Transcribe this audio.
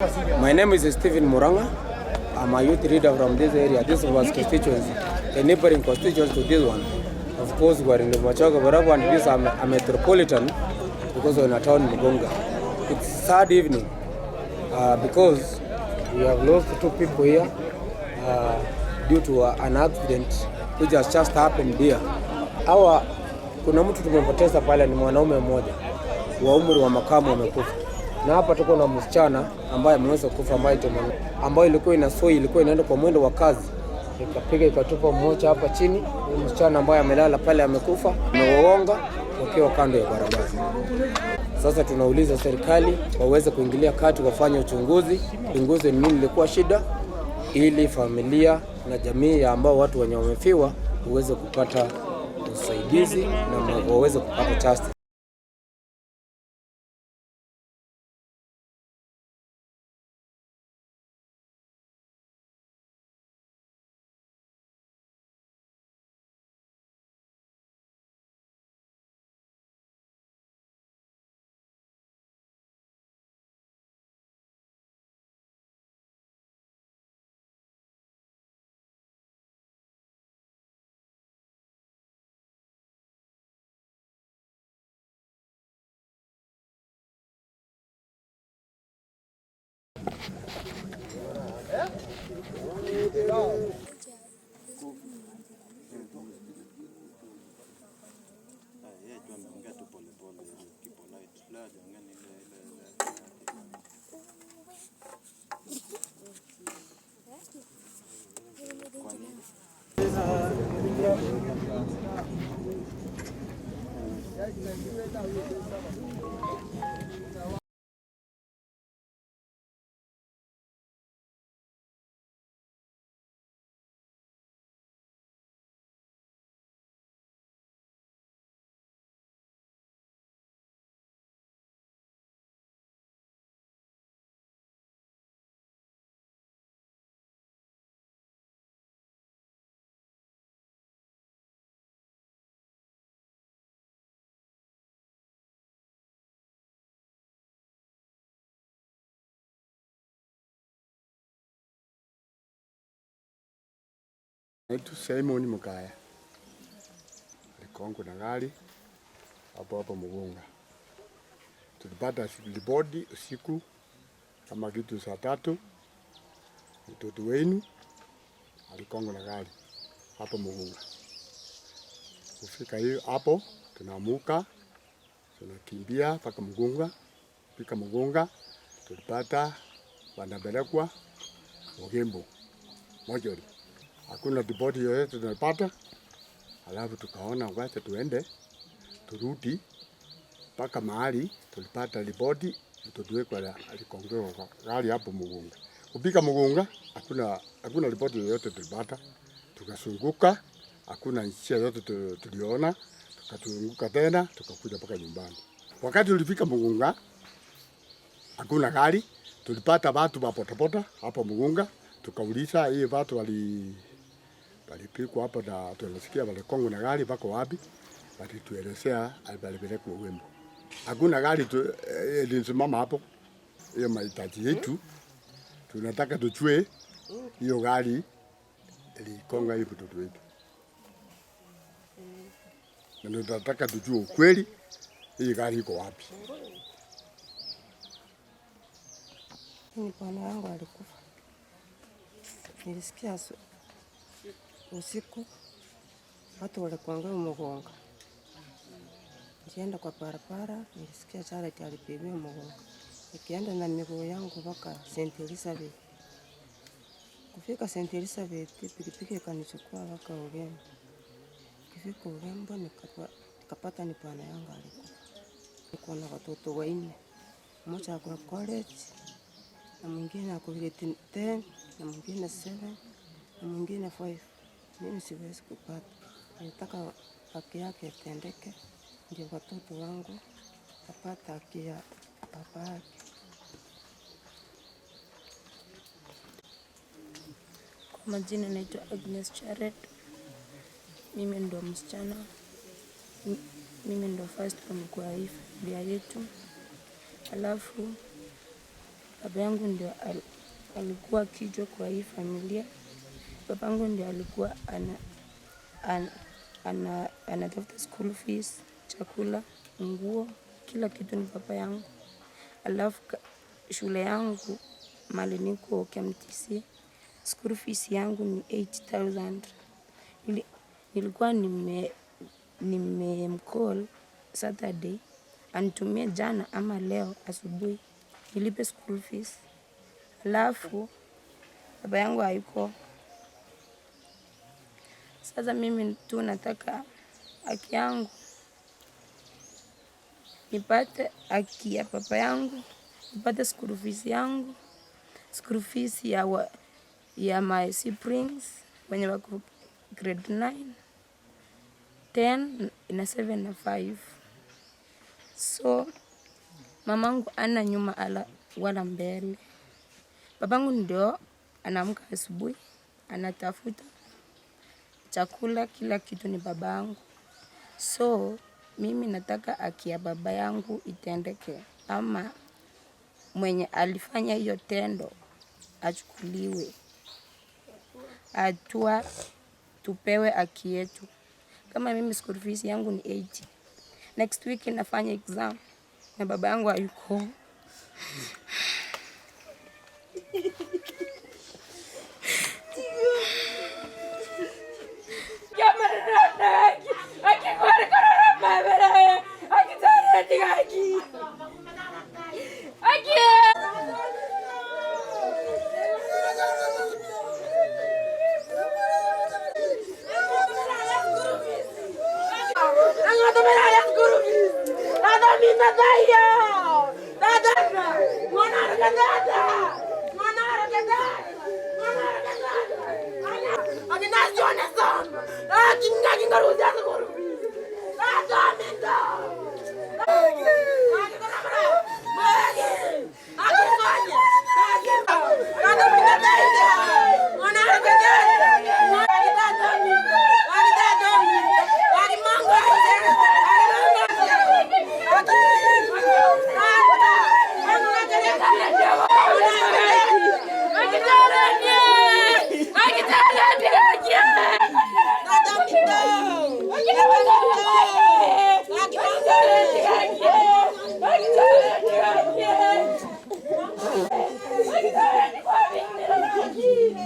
My name is Stephen Muranga. I'm a youth leader from this area. This was constituency, a neighboring constituency to this one. Of course, we are in the Machaga Barabu, and this is a metropolitan because we're in a town in Mugunga. It's sad evening because we have lost 2 people here due to an accident which has just happened here. Kuna mtu tumepoteza pale, ni mwanaume mmoja wa umri wa makamu amekufa. Na hapa tuko na msichana ambaye ameweza kufa, ambayo ilikuwa ilikuwa inaenda kwa mwendo wa kazi, ikapiga ikatupa mmoja hapa chini. Msichana ambaye amelala pale amekufa, amewaonga wakiwa kando ya barabara. Sasa tunauliza serikali waweze kuingilia kati, wafanye uchunguzi ni nini ilikuwa shida, ili familia na jamii ya ambao watu wenye wamefiwa waweze kupata usaidizi na waweze kupata justice. Naitwa Simon Mukaya. Alikongo na gari hapo Mugunga. Tulipata ripoti usiku kama kitu saa 3, mtoto wenu alikongo na gari hapo Mugunga. Kufika hiyo hapo tunaamuka, tunakimbia mpaka Mugunga. Fika Mugunga tulipata wanapelekwa Mugembo Mojori. Hakuna ripoti yoyote tunapata. Alafu tukaona wacha tuende turudi mpaka mahali tulipata ripoti mtoto wetu alikongewa kwa gari hapo Mugunga. Kupika Mugunga hakuna ripoti yoyote tulipata. Tukasunguka, hakuna njia yoyote tuliona. Tukazunguka tena tukakuja mpaka nyumbani. Wakati tulifika Mugunga hakuna gari. Tulipata watu wa potapota hapo Mugunga. Tukauliza hii watu walipikwa hapo na tunasikia wale kongo na gari bako wapi? Walituelezea alipelekwa Uwembo. Hakuna gari ilisimama hapo. Hiyo mahitaji yetu tunataka tujue hiyo gari ilikonga hiyo mtoto wetu. Na tunataka tujue ukweli hii gari iko wapi. Ni bwana wangu alikufa. Nilisikia usiku watu walikuanga Mugunga. Nikienda kwa barabara nilisikia Charity alipigiwa Mugunga. Nikienda na miguu yangu mpaka St. Elizabeth. Kufika St. Elizabeth pikipiki ikanichukua mpaka Ugembo. Kufika Ugembo nikapata ni bwana yangu alikufa. Niko na watoto 4. Mmoja ako college na mwingine ako grade 10 na mwingine 7 na mwingine 5. Mimi siwezi kupata. Nataka haki yake itendeke ndio watoto wangu wapate haki ya baba yake. Kwa majina naitwa Agnes Charet. Mimi ndo msichana. Mimi ndo first born kwa familia yetu. Alafu baba yangu ndio alikuwa kichwa kwa hii familia. Babangu ndio alikuwa anatafuta school fees, chakula, nguo, kila kitu ni baba yangu. Alafu shule yangu mali niko KMTC, school fees yangu ni 80,000. Nilikuwa nimemcall Saturday anitumie jana ama leo asubuhi nilipe school fees. Alafu baba yangu hayuko. Sasa mimi tu nataka haki yangu, nipate haki ya baba yangu, nipate school fees yangu, school fees ya my siblings wenye wako grade 9, 10 na 7 na 5. So mamangu ana nyuma wala mbele. Babangu ndio anaamka asubuhi, anatafuta chakula, kila kitu ni babangu. So mimi nataka haki ya baba yangu itendeke, ama mwenye alifanya hiyo tendo achukuliwe, hatua tupewe haki yetu. Kama mimi school fees yangu ni 80. Next week nafanya exam na baba yangu hayuko. Aku